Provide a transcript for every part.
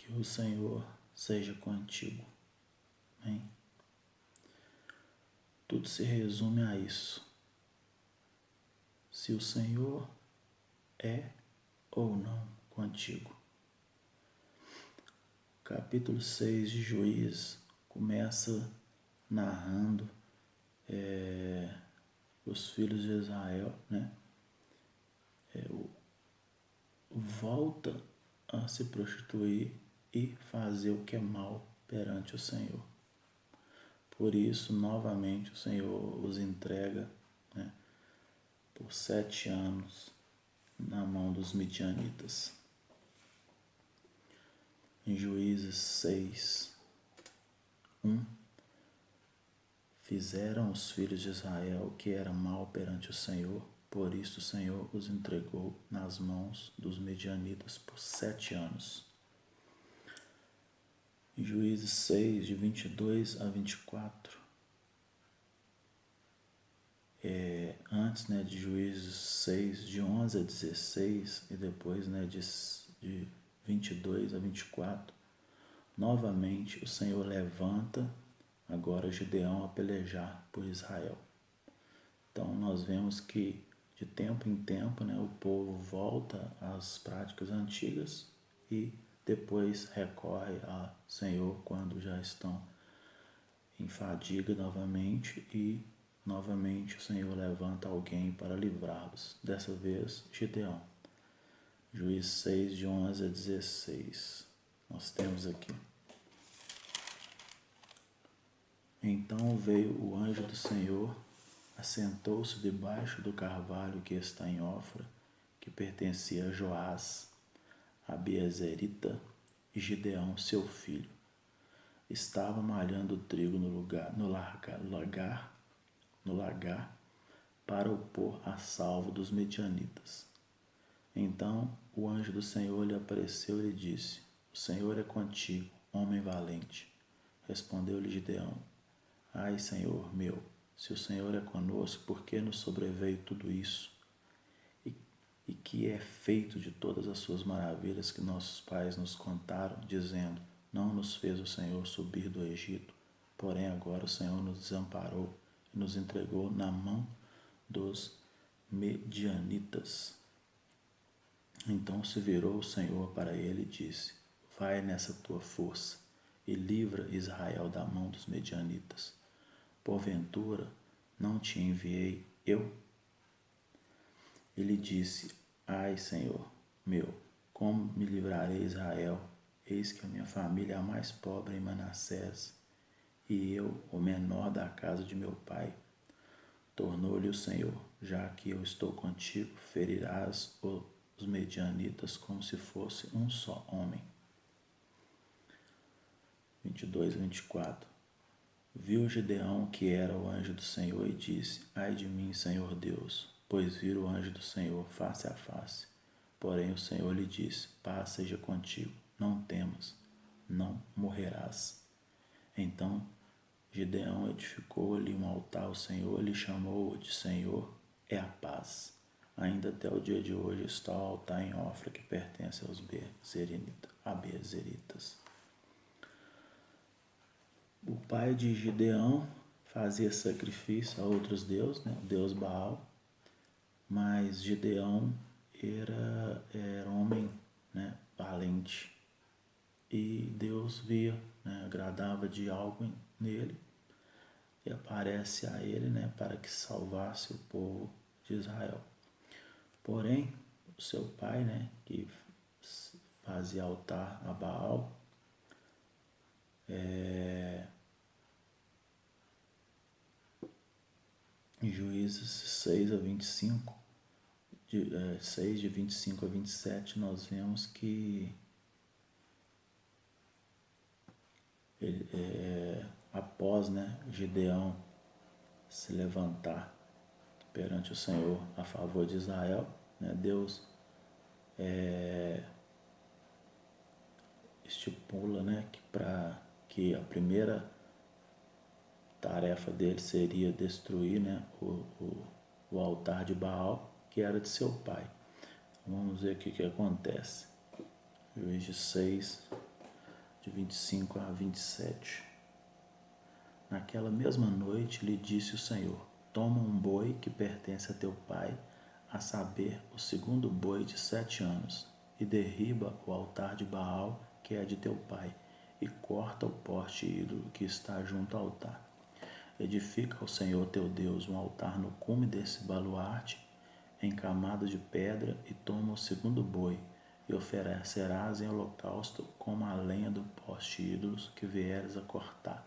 Que o Senhor seja contigo. Amém? Tudo se resume a isso. Se o Senhor é ou não contigo. Capítulo 6 de Juízes começa narrando os filhos de Israel, né? Volta a se prostituir e fazer o que é mal perante o Senhor. Por isso, novamente, o Senhor os entrega, né, por 7 anos na mão dos midianitas. Em Juízes 6, 1, fizeram os filhos de Israel o que era mal perante o Senhor, por isso o Senhor os entregou nas mãos dos midianitas por 7 anos. Em Juízes 6, de 22 a 24, antes, né, de Juízes 6, de 11 a 16, e depois, né, de 22 a 24, novamente o Senhor levanta agora Gideão a pelejar por Israel. Então nós vemos que de tempo em tempo, né, o povo volta às práticas antigas e depois recorre ao Senhor quando já estão em fadiga novamente, e novamente o Senhor levanta alguém para livrá-los. Dessa vez, Gideão. Juízes 6, de 11 a 16. Nós temos aqui. Então veio o anjo do Senhor, assentou-se debaixo do carvalho que está em Ofra, que pertencia a Joás, a Abiezerita, e Gideão, seu filho. Estava malhando o trigo no lagar, para o pôr a salvo dos medianitas. Então o anjo do Senhor lhe apareceu e lhe disse: O Senhor é contigo, homem valente. Respondeu-lhe Gideão: Ai, Senhor meu, se o Senhor é conosco, por que nos sobreveio tudo isso? E que é feito de todas as suas maravilhas que nossos pais nos contaram, dizendo: Não nos fez o Senhor subir do Egito, porém agora o Senhor nos desamparou e nos entregou na mão dos medianitas. Então se virou o Senhor para ele e disse: Vai nessa tua força e livra Israel da mão dos medianitas. Porventura não te enviei eu? Ele disse: Ai, Senhor meu, como me livrarei Israel? Eis que a minha família é a mais pobre em Manassés, e eu, o menor da casa de meu pai. Tornou-lhe o Senhor: Já que eu estou contigo, ferirás os medianitas como se fosse um só homem. 22 a 24. Viu Gideão que era o anjo do Senhor e disse: Ai de mim, Senhor Deus, pois vi o anjo do Senhor face a face. Porém o Senhor lhe disse: Paz seja contigo, não temas, não morrerás. Então Gideão edificou-lhe um altar ao Senhor e lhe chamou de Senhor é a paz. Ainda até o dia de hoje está o altar em Ofra que pertence aos Abiezeritas. O pai de Gideão fazia sacrifício a outros deuses, né? O deus Baal, mas Gideão era homem, né, valente, e Deus via, né, agradava de algo nele e aparece a ele, né, para que salvasse o povo de Israel. Porém, o seu pai, né, que fazia altar a Baal, em Juízes 6 a 25, 6 de 25 a 27, nós vemos que ele, após, né, Gideão se levantar perante o Senhor a favor de Israel, né, Deus estipula, né, que a primeira tarefa dele seria destruir, né, o altar de Baal, que era de seu pai. Vamos ver o que acontece. Juízes 6, de 25 a 27. Naquela mesma noite lhe disse o Senhor: toma um boi que pertence a teu pai, a saber, o segundo boi de 7 anos, e derriba o altar de Baal, que é de teu pai, e corta o poste ídolo que está junto ao altar. Edifica ao Senhor teu Deus um altar no cume desse baluarte, encamado de pedra, e toma o segundo boi, e oferecerás em holocausto como a lenha do poste ídolos que vieres a cortar.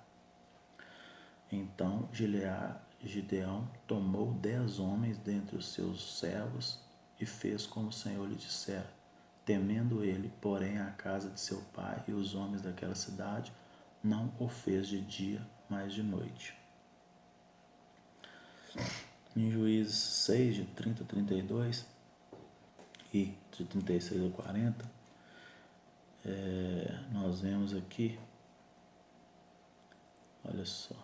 Então Gideão tomou 10 homens dentre os seus servos e fez como o Senhor lhe dissera. Temendo ele, porém, a casa de seu pai e os homens daquela cidade, não o fez de dia, mas de noite. Em Juízes 6, de 30 a 32 e de 36 a 40, nós vemos aqui, olha só.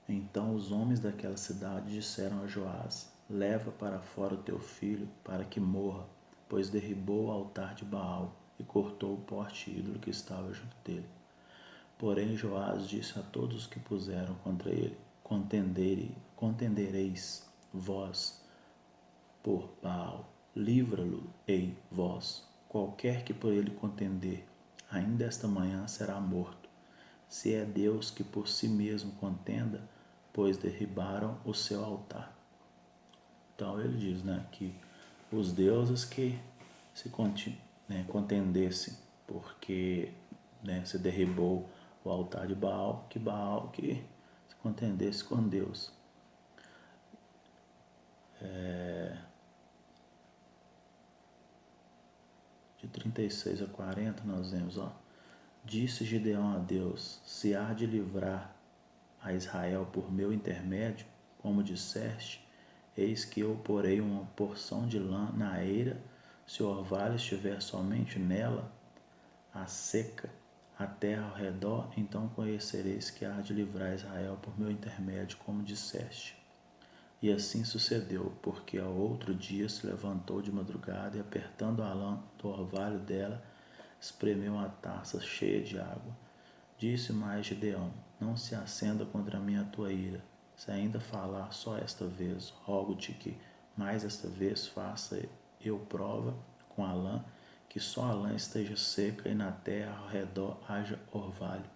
Então os homens daquela cidade disseram a Joás: leva para fora o teu filho, para que morra, pois derribou o altar de Baal e cortou o poste ídolo que estava junto dele. Porém Joás disse a todos os que puseram contra ele: contendereis vós por Baal, livra-lo-ei vós. Qualquer que por ele contender, ainda esta manhã será morto. Se é Deus que por si mesmo contenda, pois derribaram o seu altar. Então ele diz, que os deuses que se contendessem, porque se derribou o altar de Baal que se contendesse com Deus. De 36 a 40 nós vemos, disse Gideão a Deus: se há de livrar a Israel por meu intermédio, como disseste, eis que eu porei uma porção de lã na eira, se o orvalho estiver somente nela, a seca, a terra ao redor, então conhecereis que há de livrar Israel por meu intermédio, como disseste. E assim sucedeu, porque ao outro dia se levantou de madrugada e, apertando a lã do orvalho dela, espremeu uma taça cheia de água. Disse mais Gideão: não se acenda contra mim a tua ira. Se ainda falar só esta vez, rogo-te que mais esta vez faça eu prova com a lã, que só a lã esteja seca e na terra ao redor haja orvalho.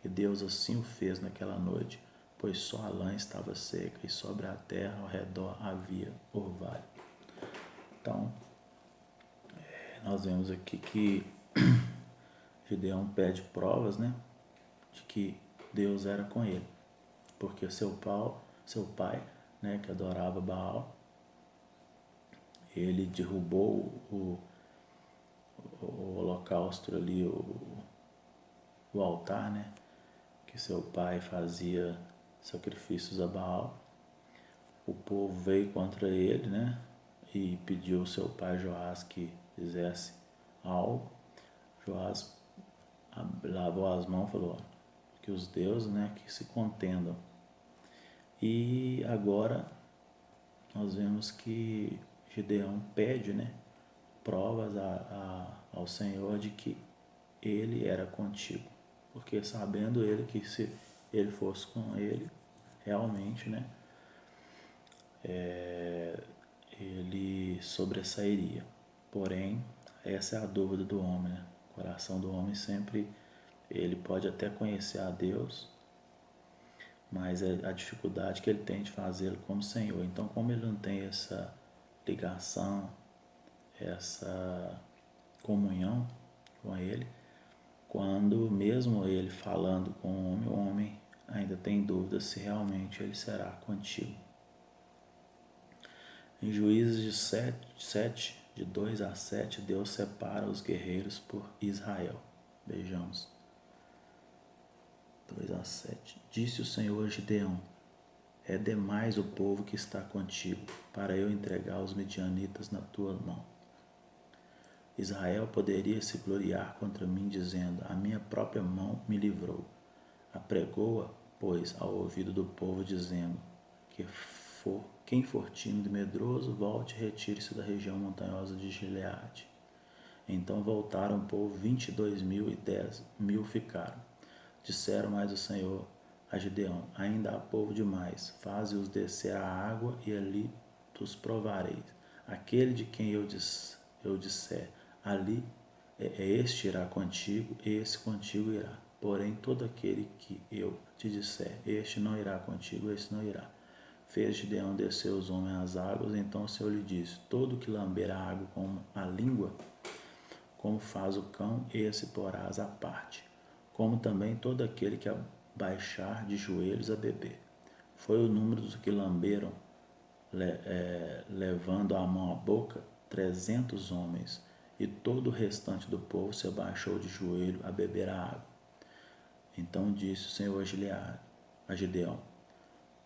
E Deus assim o fez naquela noite, pois só a lã estava seca e sobre a terra ao redor havia orvalho. Então, nós vemos aqui que Gideão pede provas, de que Deus era com ele, porque seu pai, que adorava Baal, ele derrubou o holocausto ali, o altar, que seu pai fazia sacrifícios a Baal. O povo veio contra ele, e pediu ao seu pai Joás que fizesse algo. Joás lavou as mãos e falou: que os deuses, que se contendam. E agora nós vemos que Gideão pede, provas ao Senhor de que ele era contigo, porque sabendo ele que se ele fosse com ele, realmente, ele sobressairia. Porém, essa é a dúvida do homem, O coração do homem sempre, ele pode até conhecer a Deus, mas é a dificuldade que ele tem de fazê-lo como Senhor. Então, como ele não tem essa ligação, essa comunhão com ele, quando mesmo ele falando com o homem ainda tem dúvida se realmente ele será contigo. Em Juízes de 7, de 2 a 7, Deus separa os guerreiros por Israel. Vejamos. 2 a 7. Disse o Senhor a Gideão: é demais o povo que está contigo, para eu entregar os midianitas na tua mão. Israel poderia se gloriar contra mim, dizendo: a minha própria mão me livrou. Apregou-a, pois, ao ouvido do povo, dizendo: quem for tímido e medroso, volte e retire-se da região montanhosa de Gileade. Então voltaram o povo 22.000 e 10.000 ficaram. Disseram mais o Senhor a Gideão: ainda há povo demais, faze-os descer à água e ali os provareis. Aquele de quem eu disser, ali este irá contigo, esse contigo irá. Porém, todo aquele que eu te disser, este não irá contigo, este não irá. Fez Gideão descer os homens às águas, então o Senhor lhe disse: todo que lamber a água com a língua, como faz o cão, esse porás à parte, como também todo aquele que abaixar de joelhos a beber. Foi o número dos que lamberam, levando a mão à boca, 300 homens, e todo o restante do povo se abaixou de joelho a beber a água. Então disse o Senhor a Gideão: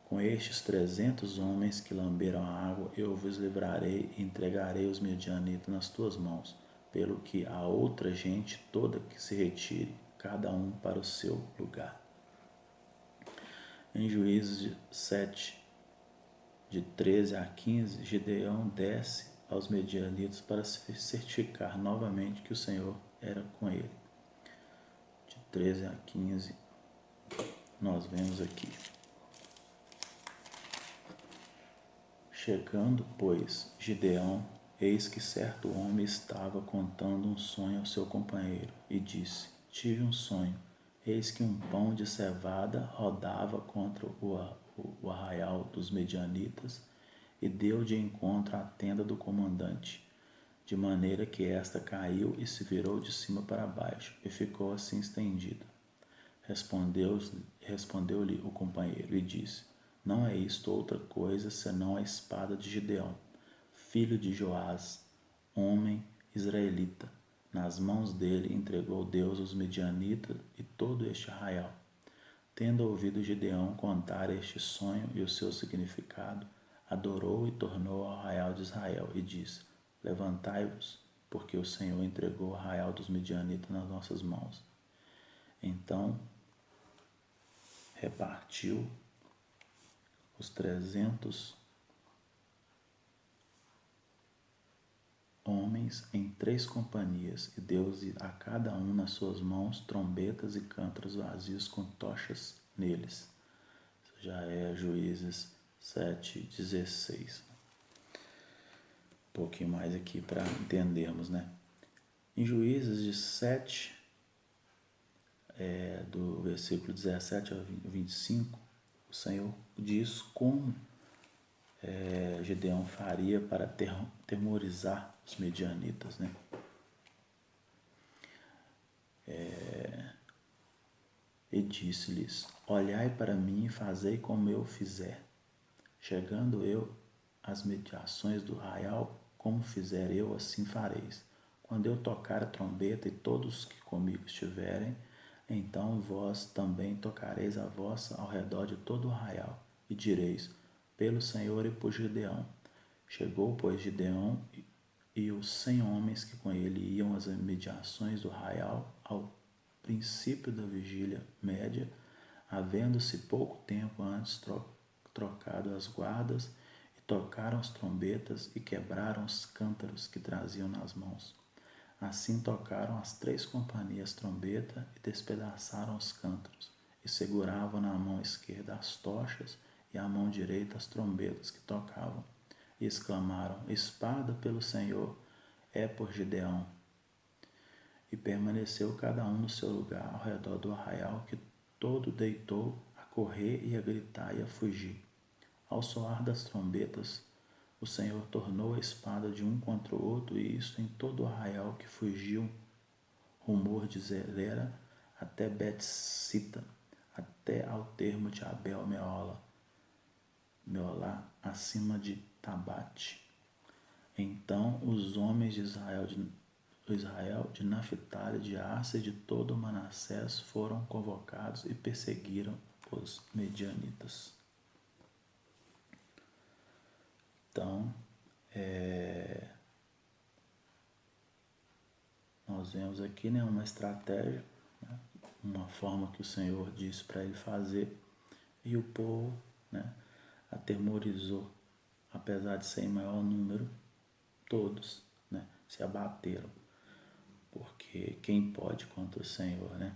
com estes 300 homens que lamberam a água, eu vos livrarei e entregarei os midianitas nas tuas mãos, pelo que a outra gente toda que se retire, cada um para o seu lugar. Em Juízes 7, de 13 a 15, Gideão desce aos medianitas para se certificar novamente que o Senhor era com ele. De 13 a 15, nós vemos aqui. Chegando, pois, Gideão, eis que certo homem estava contando um sonho ao seu companheiro, e disse: tive um sonho, eis que um pão de cevada rodava contra o arraial dos medianitas, e deu de encontro à tenda do comandante, de maneira que esta caiu e se virou de cima para baixo, e ficou assim estendida. Respondeu-lhe o companheiro e disse: não é isto outra coisa senão a espada de Gideão, filho de Joás, homem israelita. Nas mãos dele entregou Deus os medianitas e todo este arraial. Tendo ouvido Gideão contar este sonho e o seu significado, adorou e tornou ao arraial de Israel e disse: levantai-vos, porque o Senhor entregou o arraial dos medianitas nas nossas mãos. Então repartiu os 300 homens em 3 companhias, e deu a cada um nas suas mãos trombetas e cântaros vazios com tochas neles. Isso já é Juízes 7:16. Um pouquinho mais aqui para entendermos, né? Em Juízes de 7, do versículo 17 ao 25, o Senhor diz como Gideão faria para temorizar os medianitas, né? E disse-lhes: olhai para mim e fazei como eu fizer. Chegando eu às mediações do arraial, como fizer eu, assim fareis. Quando eu tocar a trombeta e todos que comigo estiverem, então vós também tocareis a vossa ao redor de todo o arraial, e direis: pelo Senhor e por Gideão. Chegou, pois, Gideão e os 100 homens que com ele iam às imediações do arraial ao princípio da vigília média, havendo-se pouco tempo antes trocado as guardas, e tocaram as trombetas e quebraram os cântaros que traziam nas mãos. Assim tocaram as 3 companhias trombeta e despedaçaram os cântaros, e seguravam na mão esquerda as tochas e a mão direita as trombetas que tocavam, e exclamaram: espada pelo Senhor, é por Gideão. E permaneceu cada um no seu lugar ao redor do arraial, que todo deitou a correr e a gritar e a fugir. Ao soar das trombetas, o Senhor tornou a espada de um contra o outro, e isto em todo o arraial, que fugiu rumor de Zerera até Bet-sita, até ao termo de Abel-meolá, acima de Tabate. Então os homens de Israel de Naphtali, de Asser e de todo Manassés foram convocados e perseguiram os medianitas. Então, nós vemos aqui, né, uma estratégia, né, uma forma que o Senhor disse para ele fazer, e o povo, né, atemorizou, apesar de ser em maior número, todos, né, se abateram. porque quem pode contra o Senhor, né?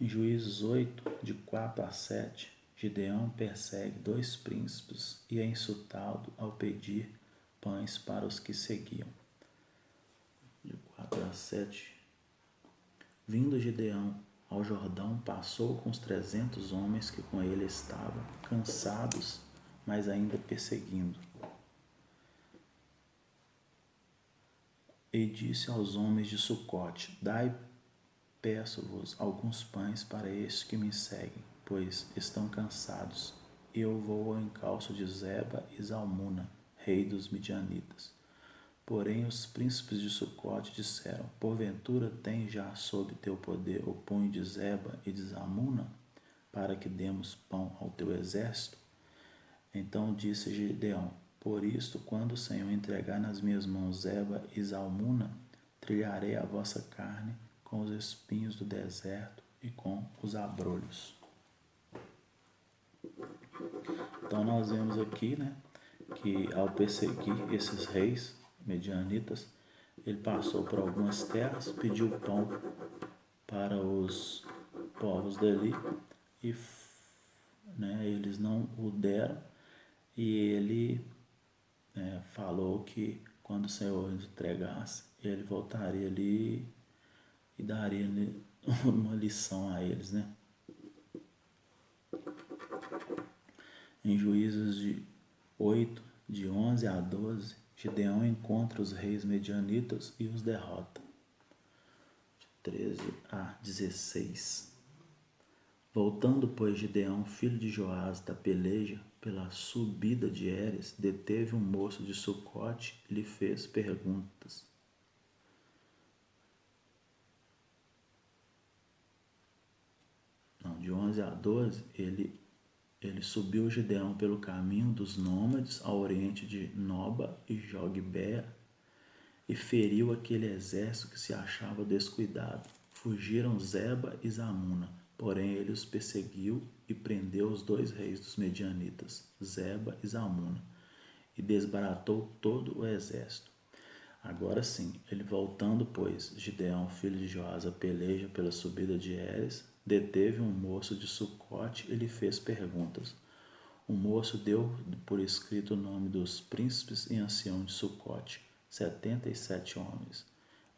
Em Juízes 8, de 4 a 7, Gideão persegue 2 príncipes e é insultado ao pedir pães para os que seguiam. De 4 a 7. Vindo Gideão ao Jordão, passou com os 300 homens que com ele estavam, cansados, mas ainda perseguindo. E disse aos homens de Sucote: Dai, peço-vos, alguns pães para estes que me seguem, pois estão cansados. Eu vou ao encalço de Zeba e Zalmuna, rei dos midianitas. Porém os príncipes de Sucote disseram: Porventura tens já sob teu poder o punho de Zeba e de Zalmuna, para que demos pão ao teu exército? Então disse Gideão: Por isto, quando o Senhor entregar nas minhas mãos Zeba e Zalmuna, trilharei a vossa carne com os espinhos do deserto e com os abrolhos. Então nós vemos aqui, né, que ao perseguir esses reis medianitas, ele passou por algumas terras, pediu pão para os povos dali e, né, eles não o deram, e ele falou que quando o Senhor entregasse, ele voltaria ali e daria uma lição a eles, né? Em Juízes de 8, de 11 a 12, Gideão encontra os reis medianitas e os derrota. De 13 a 16. Voltando, pois, Gideão, filho de Joás, da peleja, pela subida de Heres, deteve um moço de Sucote e lhe fez perguntas. De 11 a 12, ele subiu Gideão pelo caminho dos nômades ao oriente de Noba e Jogbea e feriu aquele exército que se achava descuidado. Fugiram Zeba e Zalmuna, porém ele os perseguiu e prendeu os 2 reis dos medianitas, Zeba e Zalmuna, e desbaratou todo o exército. Agora sim, ele voltando, pois, Gideão, filho de Joás, a peleja pela subida de Heres, deteve um moço de Sucote e lhe fez perguntas. O moço deu por escrito o nome dos príncipes e anciãos de Sucote, 77 homens.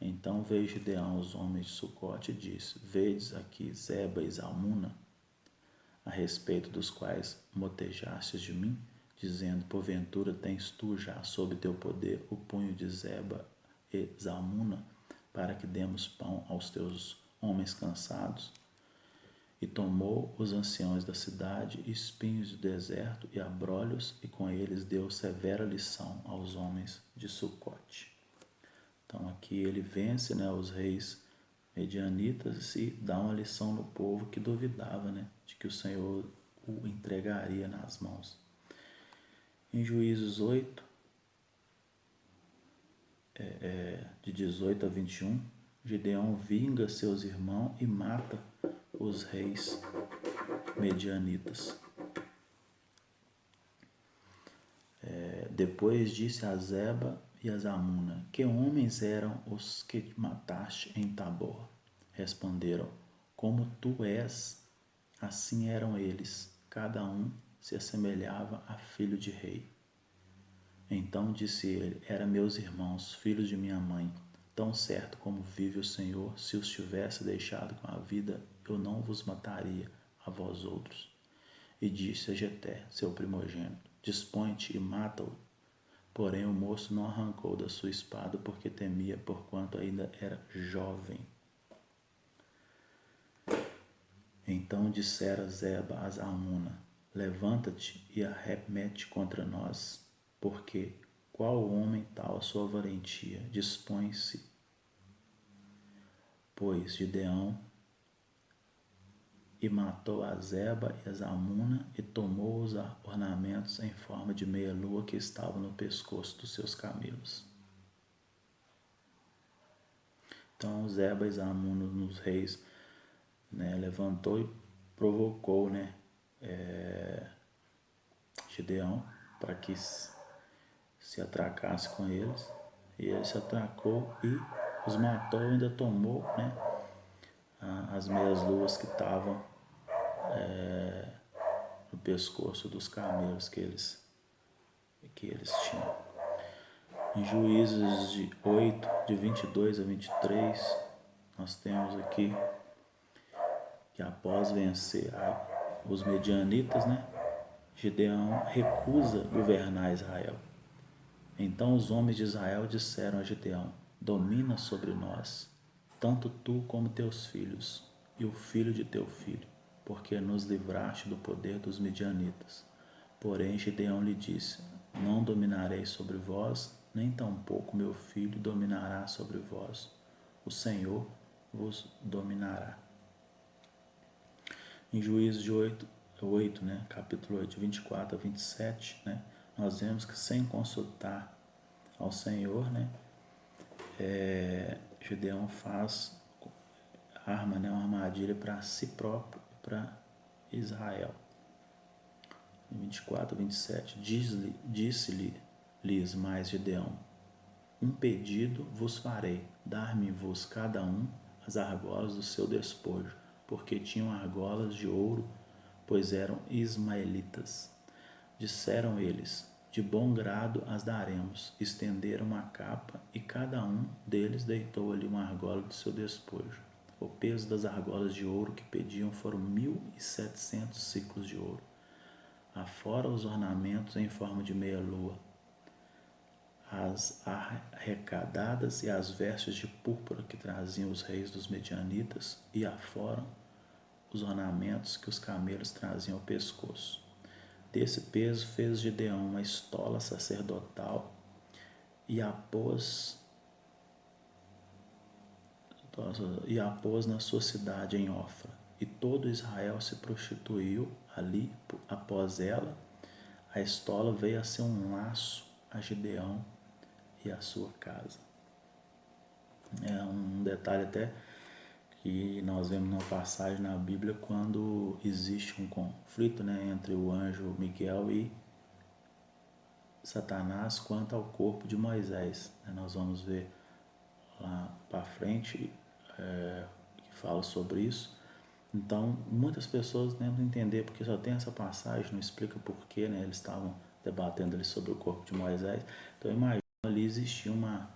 Então veio Gideão os homens de Sucote e disse: Vedes aqui Zeba e Zalmuna, a respeito dos quais motejastes de mim, dizendo: Porventura tens tu já sob teu poder o punho de Zeba e Zalmuna, para que demos pão aos teus homens cansados? E tomou os anciãos da cidade, espinhos do deserto e abrolhos, e com eles deu severa lição aos homens de Sucote. Então aqui ele vence, né, os reis medianitas e dá uma lição no povo que duvidava, né, de que o Senhor o entregaria nas mãos. Em Juízes 8, de 18 a 21, Gideão vinga seus irmãos e mata os reis medianitas. Depois disse a Zeba e a Zalmuna: Que homens eram os que mataste em Tabor? Responderam: Como tu és, assim eram eles. Cada um se assemelhava a filho de rei. Então disse ele: Eram meus irmãos, filhos de minha mãe. Tão certo como vive o Senhor, se os tivesse deixado com a vida, eu não vos mataria a vós outros. E disse a Jeté, seu primogênito: Dispõe-te e mata-o. Porém o moço não arrancou da sua espada, porque temia, porquanto ainda era jovem. Então dissera Zeba a Zalmuna: Levanta-te e arremete contra nós, porque qual homem tal a sua valentia? Dispõe-se, pois, Gideão, e matou a Zeba e a Zalmuna, e tomou os ornamentos em forma de meia-lua que estavam no pescoço dos seus camelos. Então Zeba e Zalmuna, nos reis, né, levantou e provocou, né, Gideão para que se atracasse com eles, e ele se atracou e os matou e ainda tomou, né, as meias luas que estavam no pescoço dos camelos que eles tinham. Em Juízes de 8, de 22 a 23, nós temos aqui que após vencer os medianitas, né, Gideão recusa governar Israel. Então os homens de Israel disseram a Gideão: domina sobre nós, tanto tu como teus filhos, e o filho de teu filho, porque nos livraste do poder dos medianitas. Porém Gideão lhe disse: não dominarei sobre vós, nem tampouco meu filho dominará sobre vós. O Senhor vos dominará. Em Juízes de 8, né, capítulo 8, 24 a 27, né, nós vemos que sem consultar ao Senhor, né, Gideão arma, né, uma armadilha para si próprio e para Israel. Em 24 a 27, disse-lhes mais Gideão: um pedido vos farei, dar-me-vos cada um as argolas do seu despojo, porque tinham argolas de ouro, pois eram ismaelitas. Disseram eles: de bom grado as daremos. Estenderam uma capa e cada um deles deitou ali uma argola do seu despojo. O peso das argolas de ouro que pediam foram 1.700 siclos de ouro, afora os ornamentos em forma de meia-lua, as arrecadadas e as vestes de púrpura que traziam os reis dos medianitas, e afora os ornamentos que os camelos traziam ao pescoço. Desse peso fez Gideão uma estola sacerdotal e a pôs na sua cidade em Ofra. E todo Israel se prostituiu ali após ela. A estola veio a ser um laço a Gideão e a sua casa. É um detalhe até que nós vemos numa passagem na Bíblia quando existe um conflito, né, entre o anjo Miguel e Satanás quanto ao corpo de Moisés. Nós vamos ver lá para frente que fala sobre isso. Então, muitas pessoas tentam entender porque só tem essa passagem, não explica porquê, né? Eles estavam debatendo ali sobre o corpo de Moisés. Então, imagina ali existia uma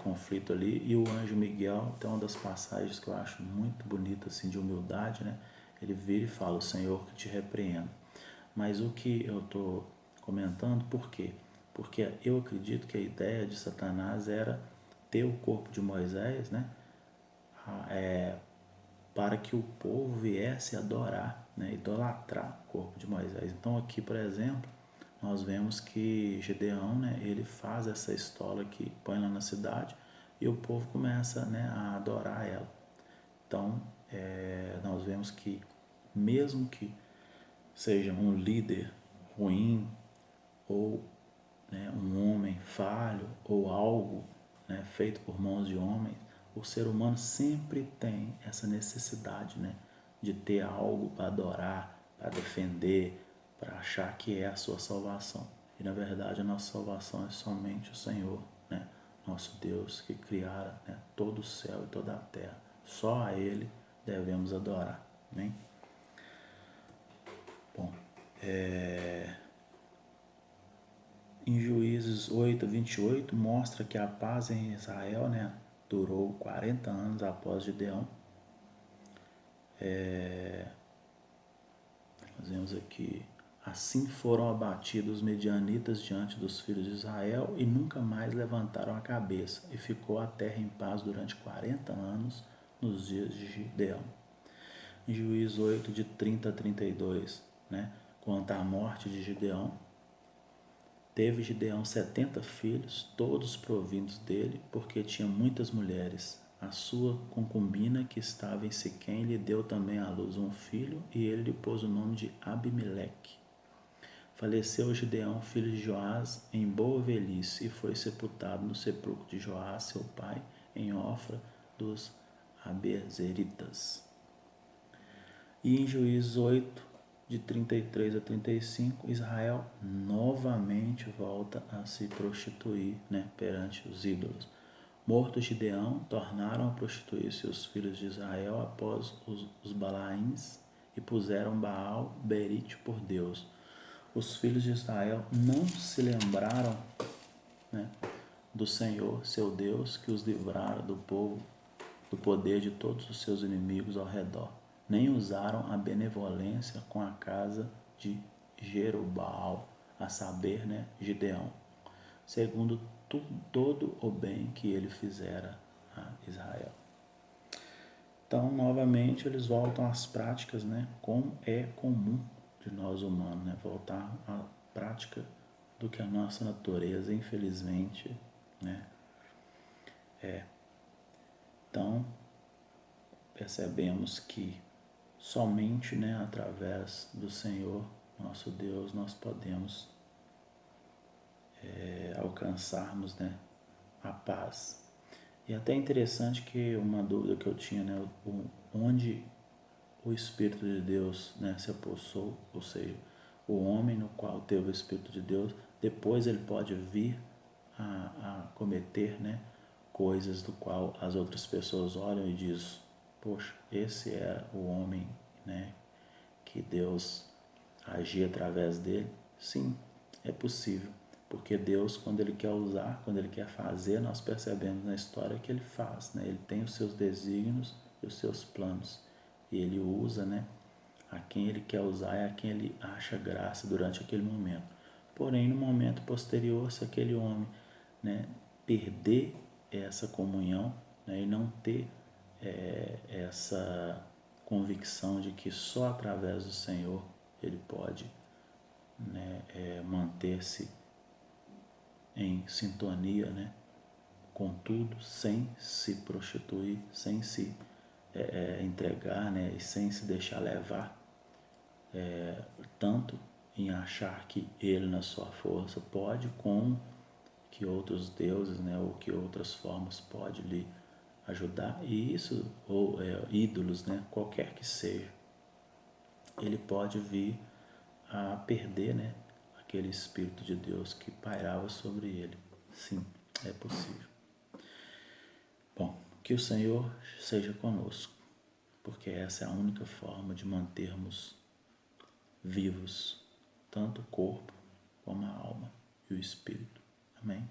conflito ali, e o anjo Miguel tem uma das passagens que eu acho muito bonita, assim, de humildade, né? Ele vira e fala: o Senhor que te repreenda. Mas o que eu estou comentando, por quê? Porque eu acredito que a ideia de Satanás era ter o corpo de Moisés, né? Para que o povo viesse adorar, né? Idolatrar o corpo de Moisés. Então aqui, por exemplo, nós vemos que Gideão, né, ele faz essa estola aqui, põe lá na cidade, e o povo começa, né, a adorar ela. Então, nós vemos que mesmo que seja um líder ruim, ou, né, um homem falho, ou algo, né, feito por mãos de homens, o ser humano sempre tem essa necessidade, né, de ter algo para adorar, para defender, para achar que é a sua salvação. E na verdade a nossa salvação é somente o Senhor, né, nosso Deus que criara, né, todo o céu e toda a terra. Só a Ele devemos adorar. Amém? Bom, em Juízes 8, 28, mostra que a paz em Israel, né, durou 40 anos após Gideão. Nós vemos aqui: assim foram abatidos os medianitas diante dos filhos de Israel e nunca mais levantaram a cabeça, e ficou a terra em paz durante 40 anos nos dias de Gideão. Em Juízes 8, de 30 a 32, né, quanto à morte de Gideão, teve Gideão 70 filhos, todos provindos dele, porque tinha muitas mulheres. A sua concubina, que estava em Siquém, lhe deu também à luz um filho, e ele lhe pôs o nome de Abimeleque. Faleceu Gideão, filho de Joás, em boa velhice, e foi sepultado no sepulcro de Joás, seu pai, em Ofra dos Abezeritas. E em Juízes 8, de 33 a 35, Israel novamente volta a se prostituir, né, perante os ídolos. Morto Gideão, tornaram a prostituir-se os filhos de Israel após os Balaíns e puseram Baal Berite por Deus. Os filhos de Israel não se lembraram, né, do Senhor, seu Deus, que os livrara do poder de todos os seus inimigos ao redor. Nem usaram a benevolência com a casa de Jerubaal, a saber, né, Gideão, segundo todo o bem que ele fizera a Israel. Então, novamente, eles voltam às práticas, né, como é comum de nós humanos, né, voltar à prática do que a nossa natureza, infelizmente, né, é. Então, percebemos que somente, né, através do Senhor, nosso Deus, nós podemos alcançarmos, né, a paz. E até interessante que uma dúvida que eu tinha, né, onde o Espírito de Deus, né, se apossou, ou seja, o homem no qual teve o Espírito de Deus, depois ele pode vir a cometer, né, coisas do qual as outras pessoas olham e dizem, poxa, esse é o homem, né, que Deus agia através dele. Sim, é possível, porque Deus, quando Ele quer usar, quando Ele quer fazer, nós percebemos na história que Ele faz, né? Ele tem os seus desígnios e os seus planos, e Ele usa, né, a quem Ele quer usar e a quem Ele acha graça durante aquele momento. Porém, no momento posterior, se aquele homem, né, perder essa comunhão, né, e não ter essa convicção de que só através do Senhor ele pode, né, manter-se em sintonia, né, com tudo, sem se prostituir, sem se entregar, né, e sem se deixar levar, tanto em achar que ele na sua força pode, como que outros deuses, né, ou que outras formas pode lhe ajudar, e isso, ou ídolos, né, qualquer que seja, ele pode vir a perder, né, aquele Espírito de Deus que pairava sobre ele. Sim, é possível. Bom, que o Senhor seja conosco, porque essa é a única forma de mantermos vivos tanto o corpo como a alma e o espírito. Amém?